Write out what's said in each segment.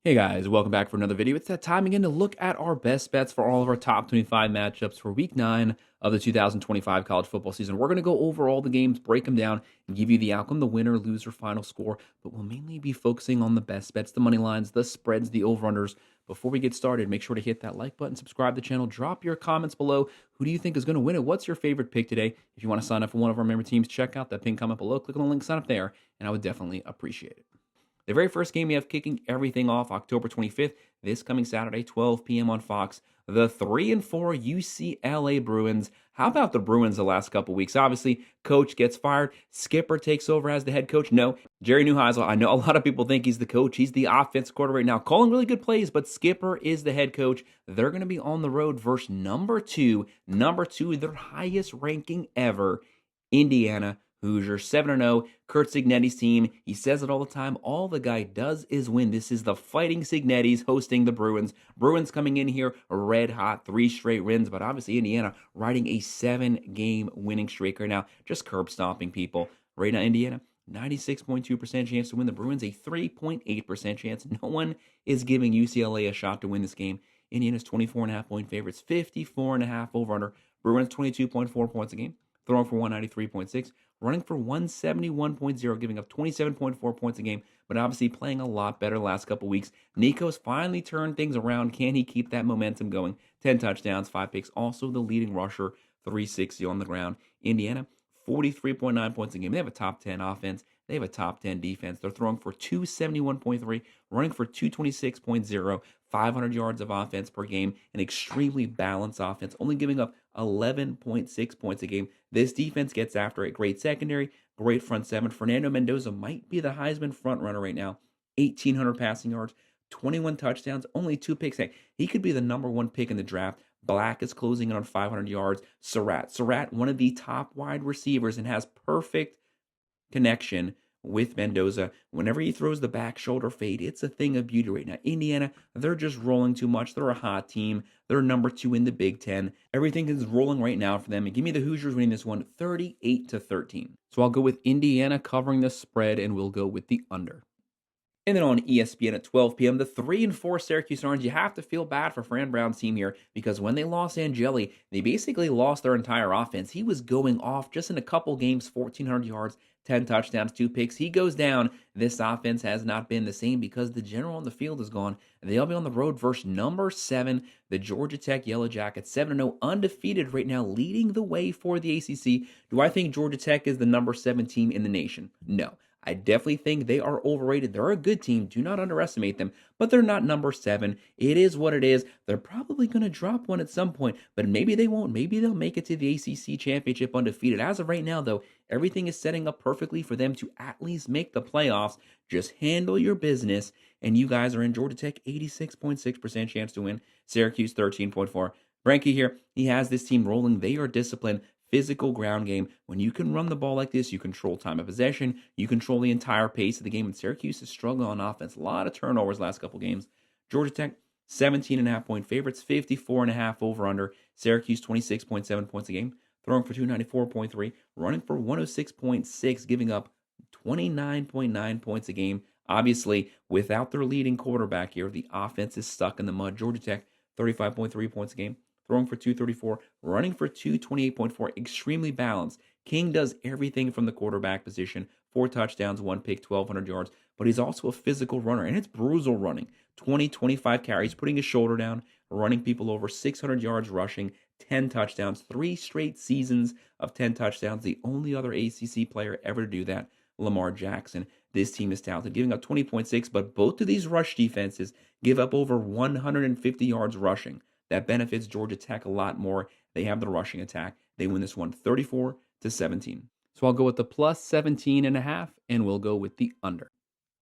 Hey guys, welcome back for another video. It's that time again to look at our best bets for all of our top 25 matchups for week 9 of the 2025 college football season. We're going to go over all the games, break them down, and give you the outcome, the winner, loser, final score, but we'll mainly be focusing on the best bets, the money lines, the spreads, the over-unders. Before we get started, make sure to hit that like button, subscribe to the channel, drop your comments below. Who do you think is going to win it? What's your favorite pick today? If you want to sign up for one of our member teams, check out that pinned comment below, click on the link, sign up there, and I would definitely appreciate it. The very first game we have kicking everything off October 25th, this coming Saturday, 12 p.m. on Fox. The 3-4 UCLA Bruins. How about the Bruins the last couple weeks? Obviously, coach gets fired. Skipper takes over as the head coach. No, Jerry Neuheisel, I know a lot of people think he's the coach. He's the offense coordinator right now, calling really good plays, but Skipper is the head coach. They're going to be on the road versus number two, their highest ranking ever, Indiana Hoosiers, 7-0, Curt Cignetti's team. He says it all the time. All the guy does is win. This is the Fighting Cignettis hosting the Bruins. Bruins coming in here red hot, 3 straight wins, but obviously Indiana riding a 7-game winning streak right now, just curb stomping people. Right now, Indiana, 96.2% chance to win. The Bruins, a 3.8% chance. No one is giving UCLA a shot to win this game. Indiana's 24.5-point favorites, 54.5 over-under. Bruins, 22.4 points a game, throwing for 193.6. Running for 171.0, giving up 27.4 points a game, but obviously playing a lot better the last couple weeks. Nico's finally turned things around. Can he keep that momentum going? 10 touchdowns, 5 picks. Also the leading rusher, 360 on the ground. Indiana, 43.9 points a game. They have a top 10 offense. They have a top 10 defense. They're throwing for 271.3, running for 226.0, 500 yards of offense per game, an extremely balanced offense, only giving up 11.6 points a game. This defense gets after it. Great secondary, great front seven. Fernando Mendoza might be the Heisman front runner right now. 1,800 passing yards, 21 touchdowns, only 2 picks. Hey, he could be the number 1 pick in the draft. Black is closing in on 500 yards. Surratt, one of the top wide receivers and has perfect connection with Mendoza. Whenever he throws the back shoulder fade, it's a thing of beauty right now. Indiana, they're just rolling too much. They're a hot team. They're number 2 in the Big Ten. Everything is rolling right now for them. And give me the Hoosiers winning this one 38-13. So I'll go with Indiana covering the spread, and we'll go with the under. And then on ESPN at 12 p.m., the 3-4 Syracuse Orange. You have to feel bad for Fran Brown's team here because when they lost Angeli, they basically lost their entire offense. He was going off just in a couple games, 1,400 yards, 10 touchdowns, 2 picks. He goes down. This offense has not been the same because the general on the field is gone. They'll be on the road versus number 7, the Georgia Tech Yellow Jackets, 7-0, undefeated right now, leading the way for the ACC. Do I think Georgia Tech is the number 7 team in the nation? No. I definitely think they are overrated. They're a good team. Do not underestimate them, but they're not number 7. It is what it is. They're probably going to drop one at some point, but maybe they won't. Maybe they'll make it to the ACC championship undefeated. As of right now, though, everything is setting up perfectly for them to at least make the playoffs. Just handle your business, and you guys are in. Georgia Tech, 86.6% chance to win. Syracuse, 13.4. Frankie here, he has this team rolling. They are disciplined. Physical ground game. When you can run the ball like this, you control time of possession. You control the entire pace of the game. And Syracuse is struggling on offense. A lot of turnovers last couple games. Georgia Tech, 17.5-point favorites, 54.5 over under. Syracuse, 26.7 points a game, throwing for 294.3, running for 106.6, giving up 29.9 points a game. Obviously, without their leading quarterback here, the offense is stuck in the mud. Georgia Tech, 35.3 points a game, throwing for 234, running for 228.4, extremely balanced. King does everything from the quarterback position, 4 touchdowns, 1 pick, 1,200 yards, but he's also a physical runner, and it's brutal running. 25 carries, putting his shoulder down, running people over, 600 yards rushing, 10 touchdowns, 3 straight seasons of 10 touchdowns. The only other ACC player ever to do that, Lamar Jackson. This team is talented, giving up 20.6, but both of these rush defenses give up over 150 yards rushing. That benefits Georgia Tech a lot more. They have the rushing attack. They win this one 34-17. So I'll go with the plus 17.5, and we'll go with the under.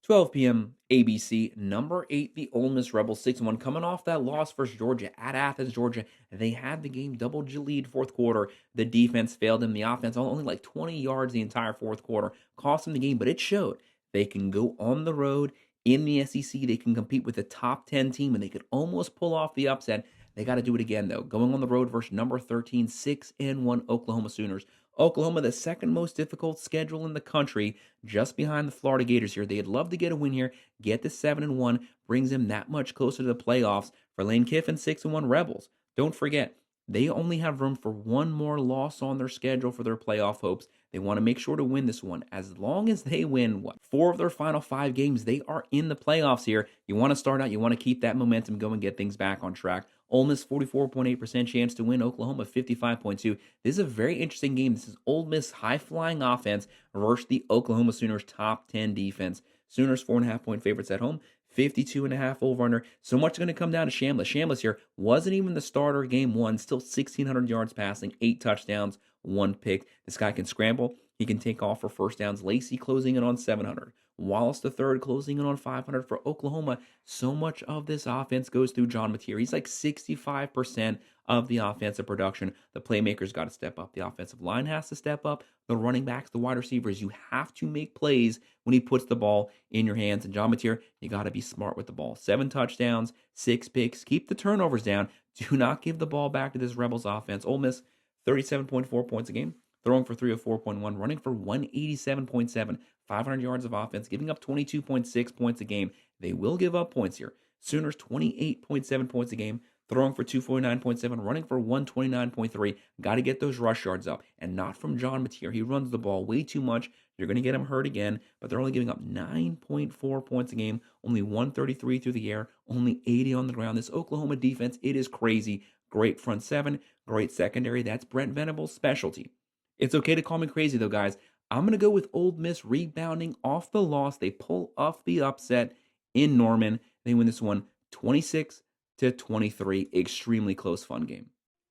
12 p.m. ABC, number 8, the Ole Miss Rebels, 6-1, coming off that loss versus Georgia at Athens, Georgia. They had the game double-digit lead fourth quarter. The defense failed them. The offense only like 20 yards the entire fourth quarter. Cost them the game, but it showed they can go on the road in the SEC. They can compete with a top 10 team, and they could almost pull off the upset. They got to do it again, though. Going on the road versus number 13, 6-1 Oklahoma Sooners. Oklahoma, the second most difficult schedule in the country, just behind the Florida Gators here. They'd love to get a win here, get to 7-1, brings them that much closer to the playoffs. For Lane Kiffin, 6-1 Rebels. Don't forget, they only have room for one more loss on their schedule for their playoff hopes. They want to make sure to win this one. As long as they win, four of their final 5 games, they are in the playoffs here. You want to start out, you want to keep that momentum going, get things back on track. Ole Miss 44.8% chance to win. Oklahoma 55.2. This is a very interesting game. This is Ole Miss high-flying offense versus the Oklahoma Sooners top 10 defense. Sooners 4.5-point favorites at home. 52.5 over-under. So much going to come down to Shamlish. Shamlish here wasn't even the starter game one. Still 1,600 yards passing, 8 touchdowns, 1 pick. This guy can scramble. He can take off for first downs. Lacey closing in on 700. Wallace the third closing in on 500 for Oklahoma. So much of this offense goes through John Mateer. He's like 65% of the offensive production. The playmakers got to step up. The offensive line has to step up. The running backs, the wide receivers, you have to make plays when he puts the ball in your hands. And John Mateer, you got to be smart with the ball. 7 touchdowns, 6 picks. Keep the turnovers down. Do not give the ball back to this Rebels offense. Ole Miss, 37.4 points a game. Throwing for 304.1, running for 187.7, 500 yards of offense, giving up 22.6 points a game. They will give up points here. Sooners 28.7 points a game, throwing for 249.7, running for 129.3. Got to get those rush yards up, and not from John Mateer. He runs the ball way too much. You're going to get him hurt again, but they're only giving up 9.4 points a game, only 133 through the air, only 80 on the ground. This Oklahoma defense, it is crazy. Great front seven, great secondary. That's Brent Venables' specialty. It's okay to call me crazy, though, guys. I'm going to go with Ole Miss rebounding off the loss. They pull off the upset in Norman. They win this one 26-23. Extremely close, fun game.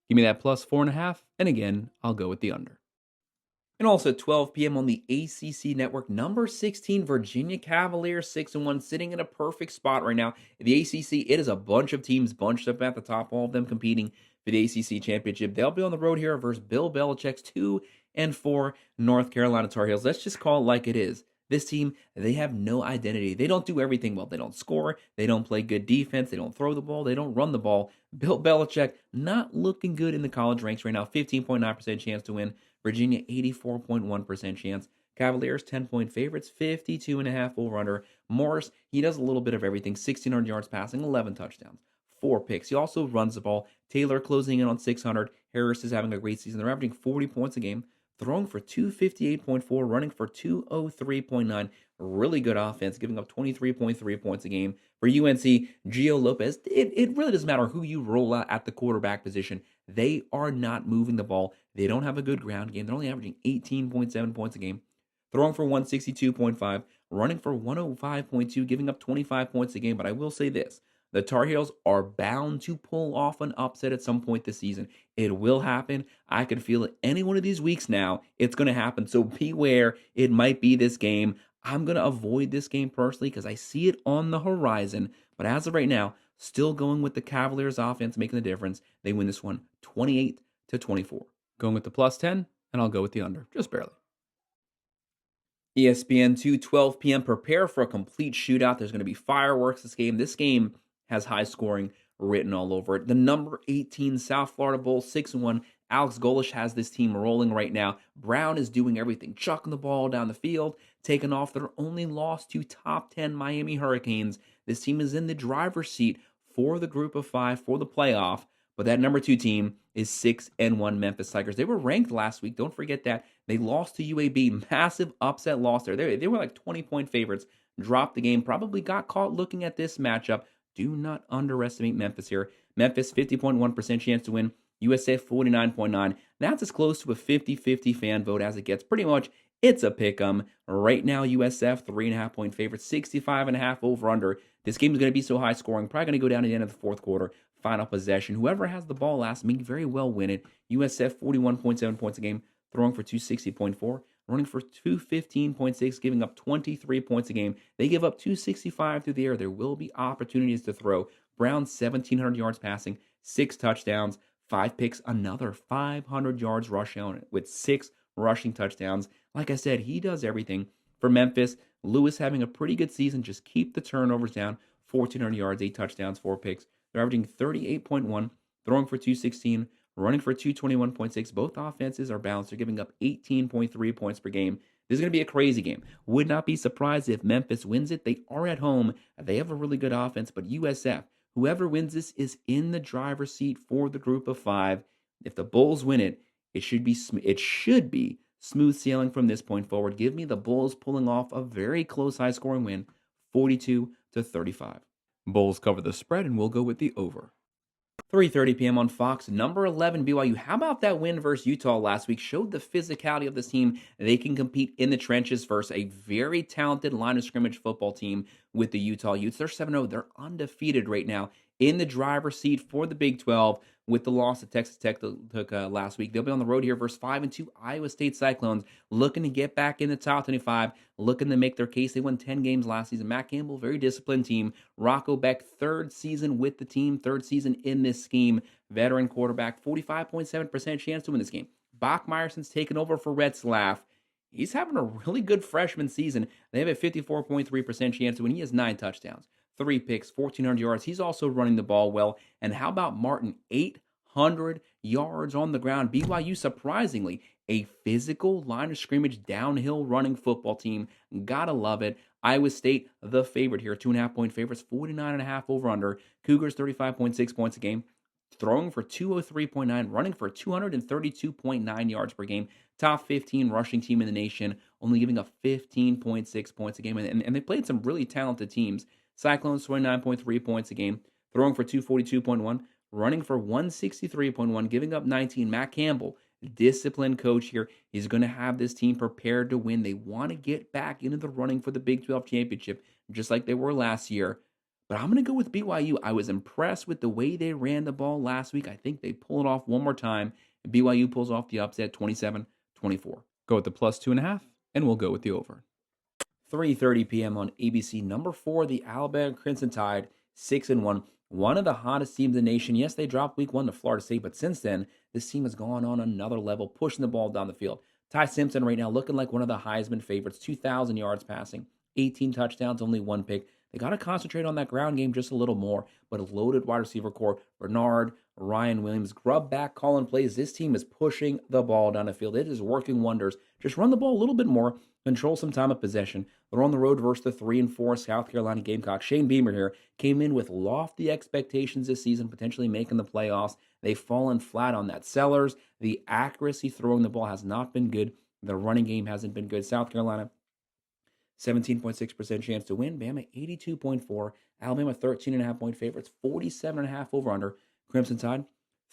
Give me that plus 4.5, and again, I'll go with the under. And also 12 p.m. on the ACC network, number 16 Virginia Cavaliers 6-1, sitting in a perfect spot right now. The ACC, it is a bunch of teams bunched up at the top, all of them competing for the ACC championship. They'll be on the road here versus Bill Belichick's 2-4 North Carolina Tar Heels. Let's just call it like it is. This team, they have no identity. They don't do everything well. They don't score. They don't play good defense. They don't throw the ball. They don't run the ball. Bill Belichick not looking good in the college ranks right now. 15.9% chance to win. Virginia, 84.1% chance. Cavaliers, 10-point favorites, 52.5 over-under. Morris, he does a little bit of everything. 1,600 yards passing, 11 touchdowns, 4 picks. He also runs the ball. Taylor closing in on 600. Harris is having a great season. They're averaging 40 points a game, throwing for 258.4, running for 203.9. Really good offense, giving up 23.3 points a game. For UNC, Gio Lopez, it really doesn't matter who you roll out at the quarterback position. They are not moving the ball. They don't have a good ground game. They're only averaging 18.7 points a game, throwing for 162.5, running for 105.2, giving up 25 points a game. But I will say this. The Tar Heels are bound to pull off an upset at some point this season. It will happen. I can feel it any one of these weeks now. It's going to happen. So beware. It might be this game. I'm going to avoid this game personally because I see it on the horizon. But as of right now, still going with the Cavaliers offense making the difference. They win this one 28-24. Going with the plus 10, and I'll go with the under, just barely. ESPN 2, 12 p.m. Prepare for a complete shootout. There's going to be fireworks this game. This game has high scoring written all over it. The number 18 South Florida Bowl, 6-1. Alex Golesh has this team rolling right now. Brown is doing everything, chucking the ball down the field, taking off. Their only loss to top 10 Miami Hurricanes. This team is in the driver's seat for the group of 5 for the playoff. But that number 2 team is 6-1 Memphis Tigers. They were ranked last week. Don't forget that. They lost to UAB. Massive upset loss there. They were like 20-point favorites. Dropped the game. Probably got caught looking at this matchup. Do not underestimate Memphis here. Memphis, 50.1% chance to win. USF, 49.9. That's as close to a 50-50 fan vote as it gets. Pretty much, it's a pick-em. Right now, USF, 3.5-point favorite, 65.5 over-under. This game is going to be so high-scoring. Probably going to go down at the end of the fourth quarter. Final possession. Whoever has the ball last may very well win it. USF, 41.7 points a game, throwing for 260.4. Running for 215.6, giving up 23 points a game. They give up 265 through the air. There will be opportunities to throw. Brown, 1,700 yards passing, 6 touchdowns, 5 picks, another 500 yards rushing on it with 6 rushing touchdowns. Like I said, he does everything. For Memphis, Lewis having a pretty good season. Just keep the turnovers down. 1,400 yards, 8 touchdowns, 4 picks. They're averaging 38.1, throwing for 216, running for 221.6. Both offenses are balanced. They're giving up 18.3 points per game. This is going to be a crazy game. Would not be surprised if Memphis wins it. They are at home. They have a really good offense, but USF, whoever wins this is in the driver's seat for the group of five. If the Bulls win it, it should be smooth sailing from this point forward. Give me the Bulls pulling off a very close high-scoring win, 42-35. Bulls cover the spread, and we'll go with the over. 3:30 p.m. on Fox. Number 11 BYU. How about that win versus Utah last week? Showed the physicality of this team. They can compete in the trenches versus a very talented line of scrimmage football team with the Utah Utes. They're 7-0. They're undefeated right now in the driver's seat for the Big 12 with the loss that Texas Tech took last week. They'll be on the road here versus 5-2 Iowa State Cyclones, looking to get back in the top 25, looking to make their case. They won 10 games last season. Matt Campbell, very disciplined team. Rocco Beck, third season with the team, third season in this scheme. Veteran quarterback, 45.7% chance to win this game. Bachmeier, since taking over for Retzlaff, he's having a really good freshman season. They have a 54.3% chance to win. He has 9 touchdowns, 3 picks, 1,400 yards. He's also running the ball well. And how about Martin? 800 yards on the ground. BYU, surprisingly, a physical line of scrimmage downhill running football team. Gotta love it. Iowa State, the favorite here, 2.5-point favorites, 49.5 over under. Cougars, 35.6 points a game. Throwing for 203.9, running for 232.9 yards per game. Top 15 rushing team in the nation, only giving up 15.6 points a game. And they played some really talented teams. Cyclones, 29.3 points a game. Throwing for 242.1, running for 163.1, giving up 19. Matt Campbell, disciplined coach here. He's going to have this team prepared to win. They want to get back into the running for the Big 12 championship, just like they were last year. But I'm going to go with BYU. I was impressed with the way they ran the ball last week. I think they pull it off one more time. BYU pulls off the upset, 27-24. Go with the plus 2.5, and we'll go with the over. 3:30 p.m. on ABC. Number 4, the Alabama Crimson Tide, 6-1. One of the hottest teams in the nation. Yes, they dropped week 1 to Florida State, but since then, this team has gone on another level, pushing the ball down the field. Ty Simpson right now looking like one of the Heisman favorites, 2,000 yards passing, 18 touchdowns, only 1 pick. They got to concentrate on that ground game just a little more, but a loaded wide receiver core, Bernard, Ryan Williams, grub back, calling plays. This team is pushing the ball down the field. It is working wonders. Just run the ball a little bit more, control some time of possession. They're on the road versus the 3-4 South Carolina Gamecocks. Shane Beamer here came in with lofty expectations this season, potentially making the playoffs. They've fallen flat on that. Sellers, the accuracy throwing the ball has not been good. The running game hasn't been good. South Carolina, 17.6% chance to win. Bama, 82.4. Alabama, 13.5-point favorites, 47.5 over under. Crimson Tide,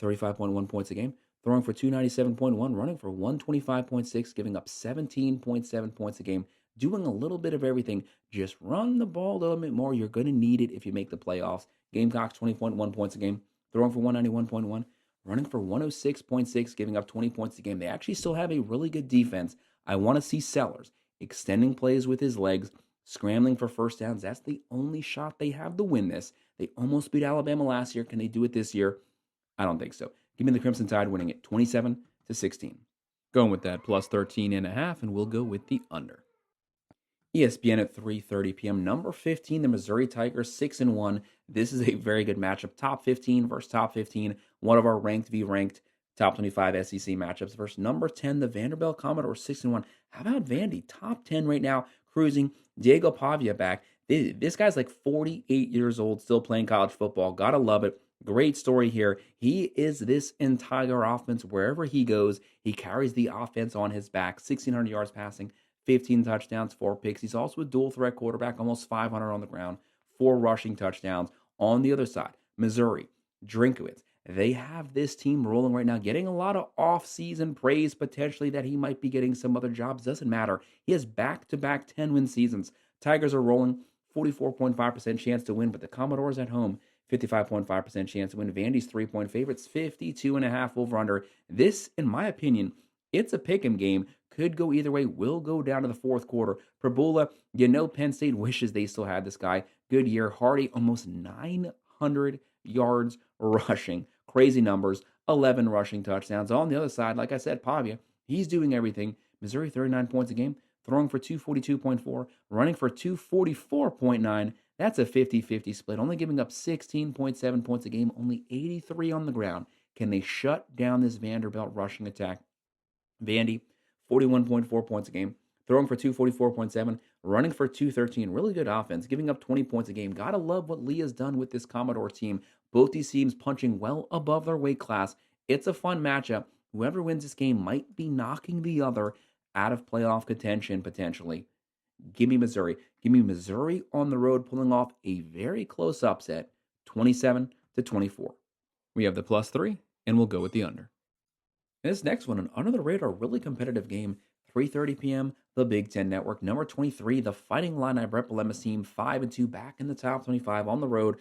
35.1 points a game. Throwing for 297.1, running for 125.6, giving up 17.7 points a game. Doing a little bit of everything. Just run the ball a little bit more. You're going to need it if you make the playoffs. Gamecocks, 20.1 points a game. Throwing for 191.1, running for 106.6, giving up 20 points a game. They actually still have a really good defense. I want to see Sellers extending plays with his legs, scrambling for first downs. That's the only shot they have to win this. They almost beat Alabama last year. Can they do it this year? I don't think so. Give me the Crimson Tide winning it 27-16. Going with that plus 13.5, and we'll go with the under. ESPN at 3:30 p.m. Number 15, the Missouri Tigers, 6-1. This is a very good matchup. Top 15 versus top 15. One of our ranked v. ranked top 25 SEC matchups versus number 10, the Vanderbilt Commodores, 6-1. How about Vandy? Top 10 right now, cruising. Diego Pavia back. This guy's like 48 years old, still playing college football. Gotta love it. Great story here. He is this entire offense. Wherever he goes, he carries the offense on his back. 1,600 yards passing, 15 touchdowns, 4 picks. He's also a dual threat quarterback, almost 500 on the ground, 4 rushing touchdowns. On the other side, Missouri, Drinkowitz. They have this team rolling right now, getting a lot of off-season praise potentially that he might be getting some other jobs. Doesn't matter. He has back-to-back 10-win seasons. Tigers are rolling, 44.5% chance to win, but the Commodores at home, 55.5% chance to win. Vandy's 3-point favorites, 52.5 over under. This, in my opinion, it's a pick'em game. Could go either way. Will go down to the fourth quarter. Prabula, Penn State wishes they still had this guy. Good year. Hardy, almost 900 yards rushing. Crazy numbers. 11 rushing touchdowns. On the other side, like I said, Pavia, he's doing everything. Missouri, 39 points a game. Throwing for 242.4. Running for 244.9. That's a 50-50 split. Only giving up 16.7 points a game. Only 83 on the ground. Can they shut down this Vanderbilt rushing attack? Vandy, 41.4 points a game, throwing for 244.7, running for 213. Really good offense, giving up 20 points a game. Gotta love what Lee has done with this Commodore team. Both these teams punching well above their weight class. It's a fun matchup. Whoever wins this game might be knocking the other out of playoff contention potentially. Give me Missouri. Give me Missouri on the road pulling off a very close upset, 27-24. We have the +3, and we'll go with the under. And this next one, an under the radar, really competitive game. 3:30 p.m. The Big Ten Network. Number 23, the Fighting Illini Brett Bielema's team, 5-2, back in the top 25 on the road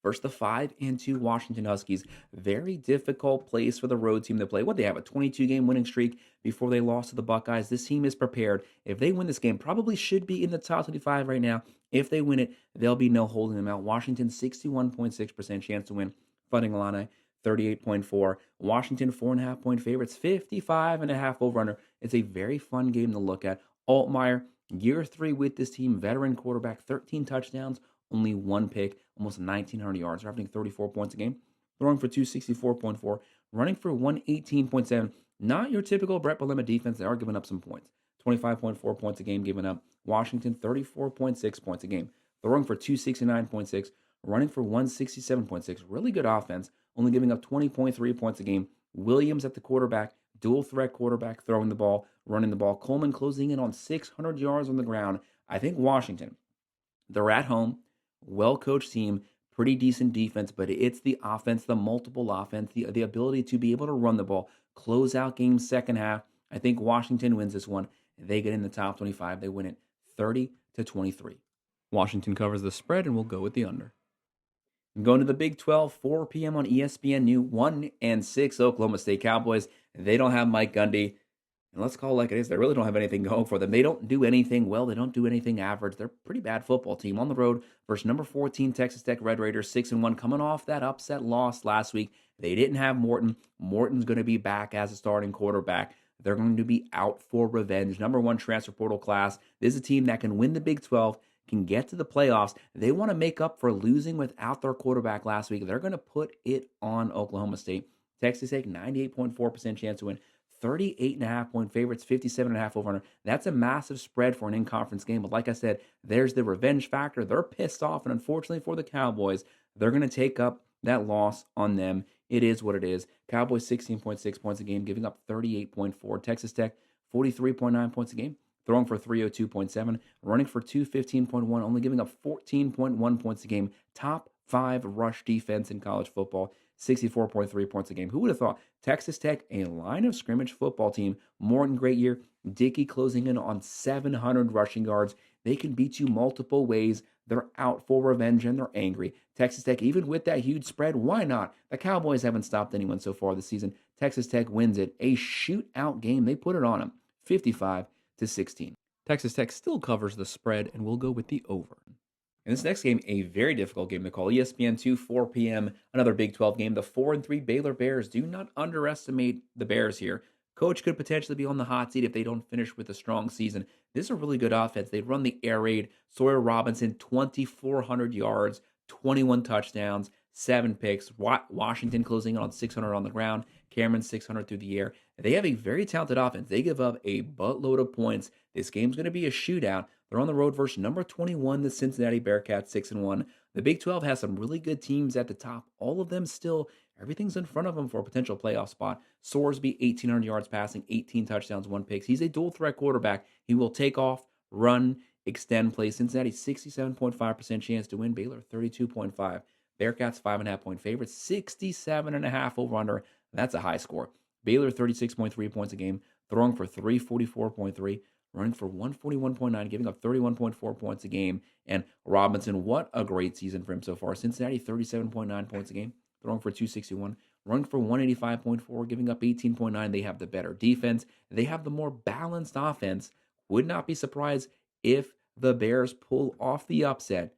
versus the 5-2 Washington Huskies. Very difficult place for the road team to play. What, they have a 22-game winning streak before they lost to the Buckeyes. This team is prepared. If they win this game, probably should be in the top 25 right now. If they win it, there'll be no holding them out. Washington, 61.6% chance to win. Fighting Illini, 38.4. Washington, 4.5-point favorites, 55.5 over-under. It's a very fun game to look at. Altmaier, year 3 with this team, veteran quarterback, 13 touchdowns, only 1 pick, almost 1,900 yards, averaging 34 points a game, throwing for 264.4, running for 118.7. Not your typical Brett Bielema defense. They are giving up some points. 25.4 points a game given up. Washington, 34.6 points a game, throwing for 269.6, running for 167.6. Really good offense, only giving up 20.3 points a game. Williams at the quarterback, dual threat quarterback, throwing the ball, running the ball. Coleman closing in on 600 yards on the ground. I think Washington, they're at home, well-coached team, pretty decent defense, but it's the offense, the multiple offense, the ability to be able to run the ball, close out games second half. I think Washington wins this one. They get in the top 25. They win it 30-23. Washington covers the spread, and we'll go with the under. Going to the Big 12, 4 p.m. on ESPN New, 1-6 Oklahoma State Cowboys. They don't have Mike Gundy. And let's call it like it is. They really don't have anything going for them. They don't do anything well. They don't do anything average. They're a pretty bad football team on the road versus number 14 Texas Tech Red Raiders, 6-1, coming off that upset loss last week. They didn't have Morton. Morton's going to be back as a starting quarterback. They're going to be out for revenge. Number 1 transfer portal class. This is a team that can win the Big 12, can get to the playoffs. They want to make up for losing without their quarterback last week. They're going to put it on Oklahoma State. Texas Tech, 98.4% chance to win. 38.5-point favorites, 57.5 over-under. That's a massive spread for an in-conference game. But like I said, there's the revenge factor. They're pissed off, and unfortunately for the Cowboys, they're going to take up that loss on them. It is what it is. Cowboys, 16.6 points a game, giving up 38.4. Texas Tech, 43.9 points a game, throwing for 302.7, running for 215.1, only giving up 14.1 points a game. Top 5 rush defense in college football. 64.3 points a game. Who would have thought? Texas Tech, a line of scrimmage football team. Morton, great year. Dickey closing in on 700 rushing yards. They can beat you multiple ways. They're out for revenge and they're angry. Texas Tech, even with that huge spread, why not? The Cowboys haven't stopped anyone so far this season. Texas Tech wins it. A shootout game. They put it on them. 55-16. Texas Tech still covers the spread, and we'll go with the over. In this next game, a very difficult game to call. ESPN2, 4 p.m., another Big 12 game. The 4-3 Baylor Bears. Do not underestimate the Bears here. Coach could potentially be on the hot seat if they don't finish with a strong season. This is a really good offense. They run the air raid. Sawyer Robinson, 2,400 yards, 21 touchdowns, 7 picks. Washington closing in on 600 on the ground. Cameron, 600 through the air. They have a very talented offense. They give up a buttload of points. This game's going to be a shootout. They're on the road versus number 21, the Cincinnati Bearcats, 6-1. The Big 12 has some really good teams at the top. All of them still, everything's in front of them for a potential playoff spot. Sorsby, 1,800 yards passing, 18 touchdowns, 1 pick. He's a dual threat quarterback. He will take off, run, extend play. Cincinnati, 67.5% chance to win. Baylor, 32.5. Bearcats, 5.5-point favorites, 67.5 over-under. That's a high score. Baylor, 36.3 points a game, throwing for 344.3. Running for 141.9, giving up 31.4 points a game. And Robinson, what a great season for him so far. Cincinnati, 37.9 points a game, throwing for 261. Running for 185.4, giving up 18.9. They have the better defense. They have the more balanced offense. Would not be surprised if the Bears pull off the upset,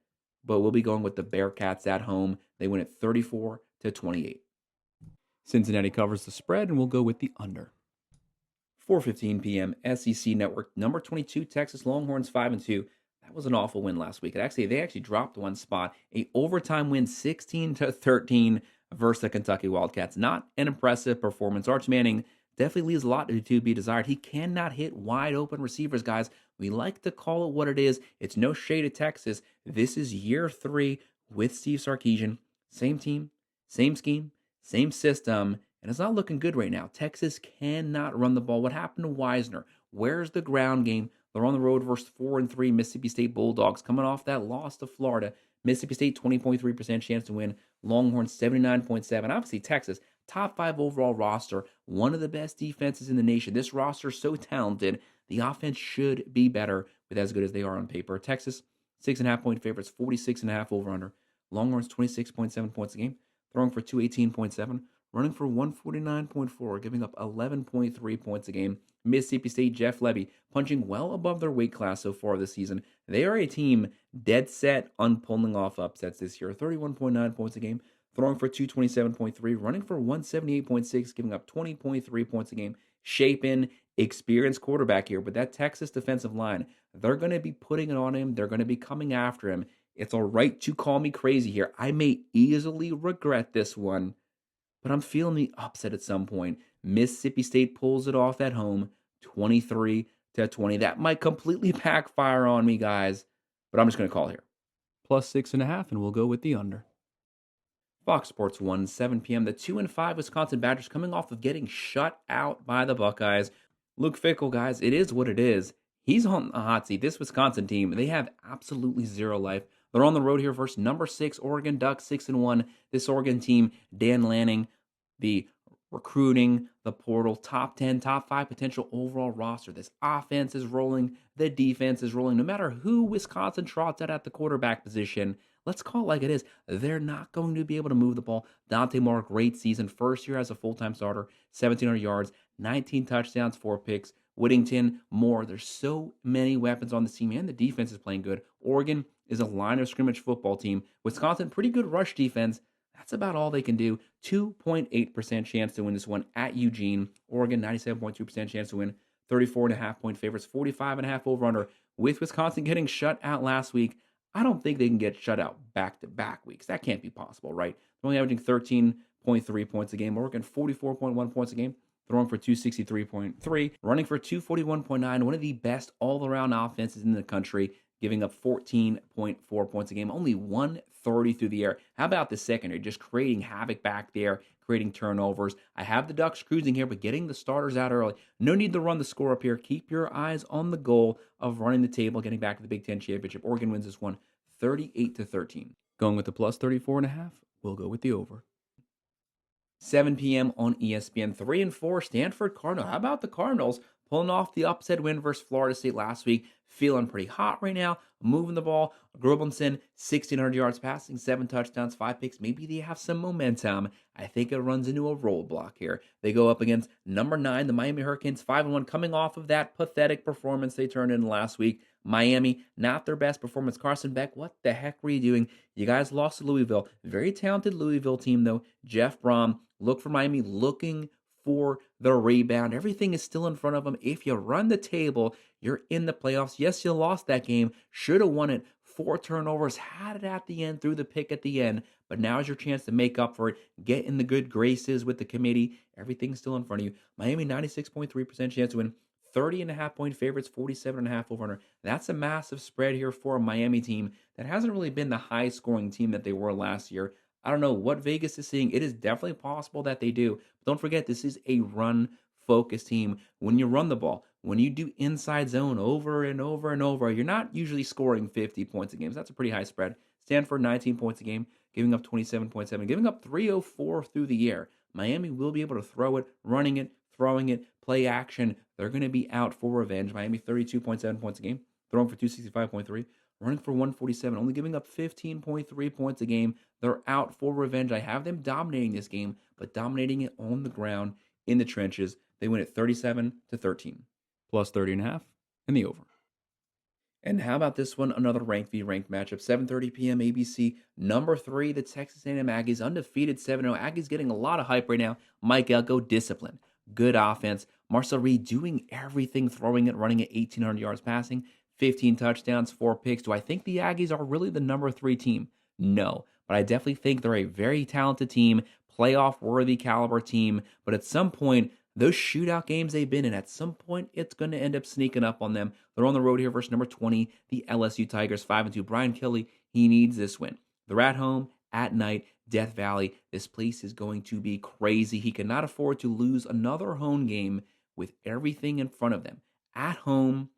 but we'll be going with the Bearcats at home. They win it 34-28. Cincinnati covers the spread, and we'll go with the under. 4:15 p.m. SEC Network. Number 22 Texas Longhorns, 5-2. That was an awful win last week. They actually dropped one spot. A overtime win, 16-13 versus the Kentucky Wildcats. Not an impressive performance. Arch Manning definitely leaves a lot to be desired. He cannot hit wide open receivers, guys. We like to call it what it is. It's no shade at Texas. This is year 3 with Steve Sarkisian. Same team, same scheme, same system, and it's not looking good right now. Texas cannot run the ball. What happened to Wisner? Where's the ground game? They're on the road versus 4-3 Mississippi State Bulldogs, coming off that loss to Florida. Mississippi State 20.3% chance to win. Longhorns 79.7. Obviously Texas top 5 overall roster, one of the best defenses in the nation. This roster is so talented. The offense should be better with as good as they are on paper. Texas 6.5-point favorites, 46.5 over under. Longhorns 26.7 points a game, throwing for 218.7, running for 149.4, giving up 11.3 points a game. Mississippi State, Jeff Levy, punching well above their weight class so far this season. They are a team dead set on pulling off upsets this year. 31.9 points a game, throwing for 227.3, running for 178.6, giving up 20.3 points a game. Shapen, experienced quarterback here, but that Texas defensive line, they're going to be putting it on him. They're going to be coming after him. It's all right to call me crazy here. I may easily regret this one, but I'm feeling the upset at some point. Mississippi State pulls it off at home, 23-20. That might completely backfire on me, guys, but I'm just going to call here. Plus 6.5, and we'll go with the under. Fox Sports 1, 7 p.m. The 2-5 Wisconsin Badgers coming off of getting shut out by the Buckeyes. Luke Fickell, guys, it is what it is. He's on the hot seat. This Wisconsin team, they have absolutely zero life. They're on the road here versus number 6 Oregon Ducks, 6-1. This Oregon team, Dan Lanning, the recruiting, the portal, top 10, top 5 potential overall roster. This offense is rolling. The defense is rolling. No matter who Wisconsin trots out at the quarterback position, let's call it like it is. They're not going to be able to move the ball. Dante Moore, great season. First year as a full-time starter, 1,700 yards, 19 touchdowns, 4 picks. Whittington, Moore. There's so many weapons on the team, and the defense is playing good. Oregon is a line of scrimmage football team. Wisconsin, pretty good rush defense. That's about all they can do. 2.8% chance to win this one at Eugene. Oregon, 97.2% chance to win. 34.5-point favorites, 45.5 over under. With Wisconsin getting shut out last week, I don't think they can get shut out back-to-back weeks. That can't be possible, right? They're only averaging 13.3 points a game. Oregon, 44.1 points a game. Throwing for 263.3, running for 241.9, one of the best all-around offenses in the country, giving up 14.4 points a game, only 130 through the air. How about the secondary? Just creating havoc back there, creating turnovers. I have the Ducks cruising here, but getting the starters out early. No need to run the score up here. Keep your eyes on the goal of running the table, getting back to the Big Ten Championship. Oregon wins this one 38-13. Going with the plus 34.5, we'll go with the over. 7 p.m. on ESPN. 3-4 Stanford Cardinal. How about the Cardinals pulling off the upset win versus Florida State last week? Feeling pretty hot right now. Moving the ball. Grubelson, 1,600 yards passing, 7 touchdowns, 5 picks. Maybe they have some momentum. I think it runs into a roadblock here. They go up against number 9, the Miami Hurricanes, 5-1, coming off of that pathetic performance they turned in last week. Miami, not their best performance. Carson Beck, what the heck were you doing? You guys lost to Louisville. Very talented Louisville team, though. Jeff Brom, look for Miami, looking for the rebound. Everything is still in front of them. If you run the table, you're in the playoffs. Yes, you lost that game. Should have won it. 4 turnovers, had it at the end, threw the pick at the end. But now's your chance to make up for it. Get in the good graces with the committee. Everything's still in front of you. Miami, 96.3% chance to win. 30.5-point favorites, 47.5 over under. That's a massive spread here for a Miami team that hasn't really been the high-scoring team that they were last year. I don't know what Vegas is seeing. It is definitely possible that they do. But don't forget, this is a run-focused team. When you run the ball, when you do inside zone over and over and over, you're not usually scoring 50 points a game. So that's a pretty high spread. Stanford, 19 points a game, giving up 27.7, giving up 304 through the air. Miami will be able to throw it, running it, throwing it, play action. They're going to be out for revenge. Miami, 32.7 points a game, throwing for 265.3. Running for 147, only giving up 15.3 points a game. They're out for revenge. I have them dominating this game, but dominating it on the ground in the trenches. They win at 37-13. Plus 30.5 and the over. And how about this one? Another ranked v. ranked matchup. 7:30 p.m. ABC. Number 3, the Texas A&M Aggies, undefeated 7-0. Aggies getting a lot of hype right now. Mike Elko, discipline. Good offense. Marcel Reed doing everything, throwing it, running at 1,800 yards passing. 15 touchdowns, 4 picks. Do I think the Aggies are really the number 3 team? No, but I definitely think they're a very talented team playoff-worthy caliber team, but at some point, those shootout games they've been in, at some point, it's going to end up sneaking up on them. They're on the road here versus number 20, the LSU Tigers, 5-2. Brian Kelly, he needs this win. They're at home, at night, Death Valley. This place is going to be crazy. He cannot afford to lose another home game with everything in front of them. At home,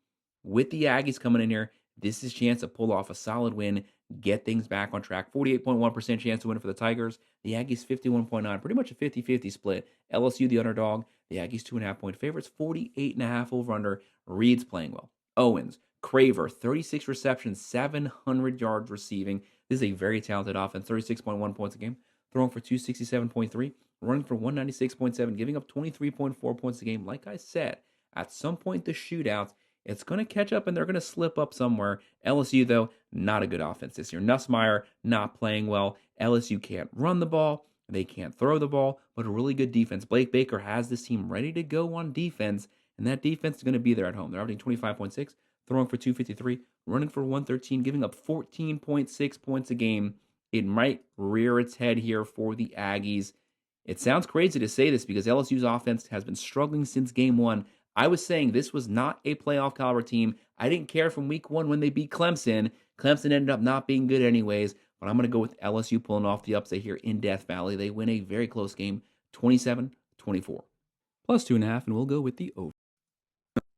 with the Aggies coming in here, this is a chance to pull off a solid win, get things back on track. 48.1% chance to win for the Tigers. The Aggies 51.9, pretty much a 50-50 split. LSU the underdog. The Aggies 2.5-point favorites. 48.5 over under. Reed's playing well. Owens, Craver, 36 receptions, 700 yards receiving. This is a very talented offense. 36.1 points a game. Throwing for 267.3. Running for 196.7. Giving up 23.4 points a game. Like I said, at some point the shootouts, it's going to catch up and they're going to slip up somewhere. LSU, though, not a good offense this year. Nussmeier not playing well. LSU can't run the ball. They can't throw the ball, but a really good defense. Blake Baker has this team ready to go on defense, and that defense is going to be there at home. They're averaging 25.6, throwing for 253, running for 113, giving up 14.6 points a game. It might rear its head here for the Aggies. It sounds crazy to say this because LSU's offense has been struggling since game one. I was saying this was not a playoff caliber team. I didn't care from week one when they beat Clemson. Clemson ended up not being good anyways, but I'm going to go with LSU pulling off the upset here in Death Valley. They win a very close game, 27-24. Plus 2.5, and we'll go with the over.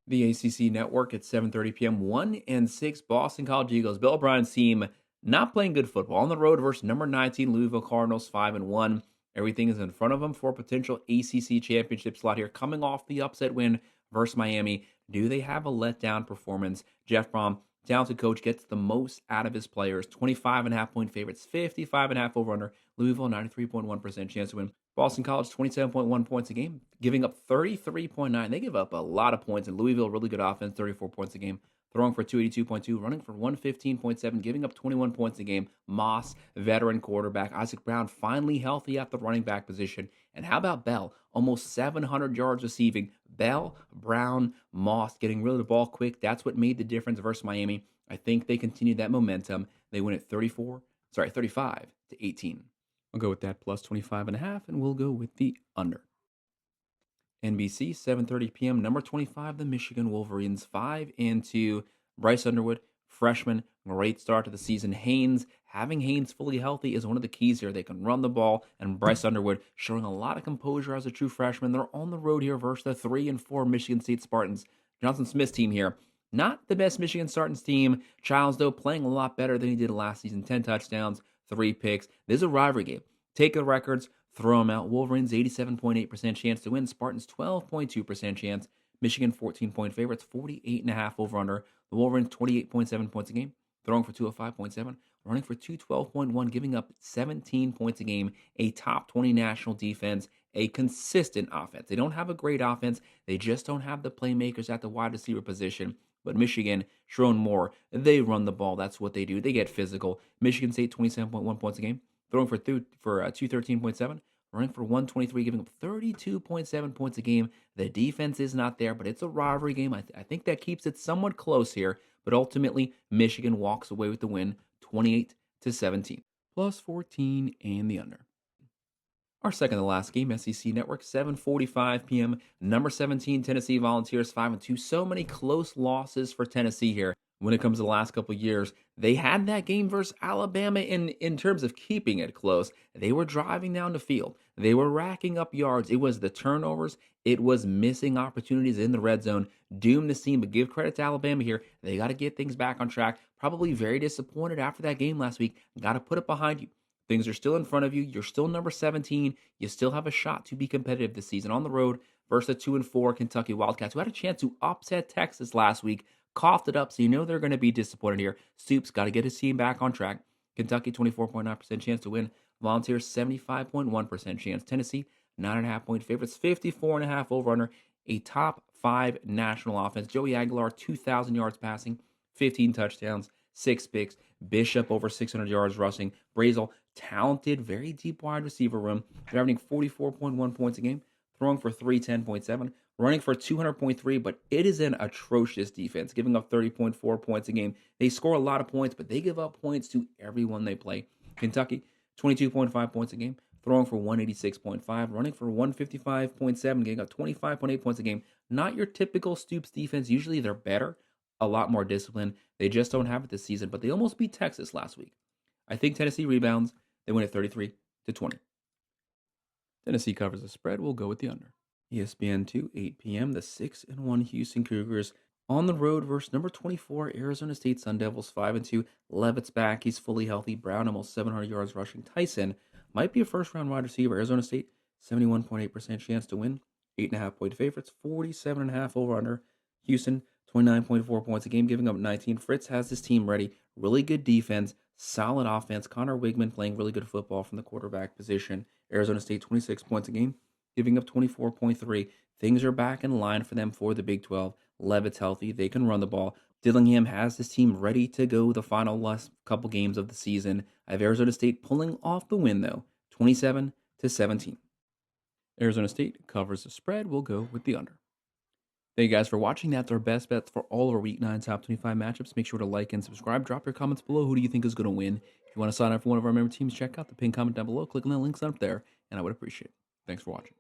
The ACC Network at 7:30 p.m. 1-6 Boston College Eagles. Bill O'Brien's team not playing good football. On the road versus number 19 Louisville Cardinals, 5-1. Everything is in front of them for a potential ACC championship slot here. Coming off the upset win versus Miami, do they have a letdown performance? Jeff Brom, talented coach, gets the most out of his players. 25.5-point favorites, 55.5 over under. Louisville, 93.1% chance to win. Boston College, 27.1 points a game, giving up 33.9. They give up a lot of points. And Louisville, really good offense, 34 points a game. Throwing for 282.2, running for 115.7, giving up 21 points a game. Moss, veteran quarterback. Isaac Brown, finally healthy at the running back position. And how about Bell? Almost 700 yards receiving. Bell, Brown, Moss getting rid of the ball quick. That's what made the difference versus Miami. I think they continue that momentum. They win at 35-18. I'll go with that plus 25.5, and we'll go with the under. NBC, 7:30 p.m. Number 25, the Michigan Wolverines, 5-2. Bryce Underwood, freshman, great start to the season. Having Haynes fully healthy is one of the keys here. They can run the ball, and Bryce Underwood showing a lot of composure as a true freshman. They're on the road here versus the 3-4 Michigan State Spartans. Johnson Smith's team here, not the best Michigan Spartans team. Childs, though, playing a lot better than he did last season. 10 touchdowns, 3 picks. This is a rivalry game. Take the records, throw them out. Wolverines 87.8% chance to win. Spartans 12.2% chance. Michigan 14-point favorites, 48.5 over under. The Wolverines 28.7 points a game, throwing for 205.7, running for 212.1, giving up 17 points a game. A top 20 national defense, a consistent offense. They don't have a great offense. They just don't have the playmakers at the wide receiver position. But Michigan, Sharon Moore, they run the ball. That's what they do. They get physical. Michigan State 27.1 points a game, throwing for 213.7, running for 123, giving up 32.7 points a game. The defense is not there, but it's a rivalry game. I think that keeps it somewhat close here, but ultimately, Michigan walks away with the win, 28-17. Plus 14 and the under. Our second to last game, SEC Network, 7:45 p.m. Number 17, Tennessee Volunteers, 5-2. So many close losses for Tennessee here. When it comes to the last couple of years, they had that game versus Alabama in terms of keeping it close. They were driving down the field. They were racking up yards. It was the turnovers. It was missing opportunities in the red zone. Doomed the team, but give credit to Alabama here. They got to get things back on track. Probably very disappointed after that game last week. Got to put it behind you. Things are still in front of you. You're still number 17. You still have a shot to be competitive this season on the road versus the 2-4 Kentucky Wildcats, who had a chance to upset Texas last week. Coughed it up, so you know they're going to be disappointed here. Stoops got to get his team back on track. Kentucky, 24.9% chance to win. Volunteers, 75.1% chance. Tennessee, 9.5-point favorites, 54.5 over under. A top 5 national offense. Joey Aguilar, 2,000 yards passing, 15 touchdowns, 6 picks. Bishop, over 600 yards rushing. Brazel, talented, very deep wide receiver room. They're averaging 44.1 points a game, throwing for 310.7. Running for 200.3, but it is an atrocious defense, giving up 30.4 points a game. They score a lot of points, but they give up points to everyone they play. Kentucky, 22.5 points a game, throwing for 186.5, running for 155.7, getting up 25.8 points a game. Not your typical Stoops defense. Usually they're better, a lot more disciplined. They just don't have it this season, but they almost beat Texas last week. I think Tennessee rebounds. They win at 33-20. Tennessee covers the spread. We'll go with the under. ESPN2, 8 p.m. The 6-1 Houston Cougars on the road versus number 24 Arizona State Sun Devils, 5-2. Levitt's back. He's fully healthy. Brown almost 700 yards rushing. Tyson might be a first-round wide receiver. Arizona State, 71.8% chance to win. 8.5-point favorites. 47.5 over/under. Houston, 29.4 points a game, giving up 19. Fritz has this team ready. Really good defense. Solid offense. Connor Wigman playing really good football from the quarterback position. Arizona State, 26 points a game, giving up 24.3. Things are back in line for them for the Big 12. Levitt's healthy. They can run the ball. Dillingham has this team ready to go the final last couple games of the season. I have Arizona State pulling off the win, though, 27-17. Arizona State covers the spread. We'll go with the under. Thank you guys for watching. That's our best bets for all of our Week 9 Top 25 matchups. Make sure to like and subscribe. Drop your comments below. Who do you think is going to win? If you want to sign up for one of our member teams, check out the pinned comment down below. Click on that link, sign up there, and I would appreciate it. Thanks for watching.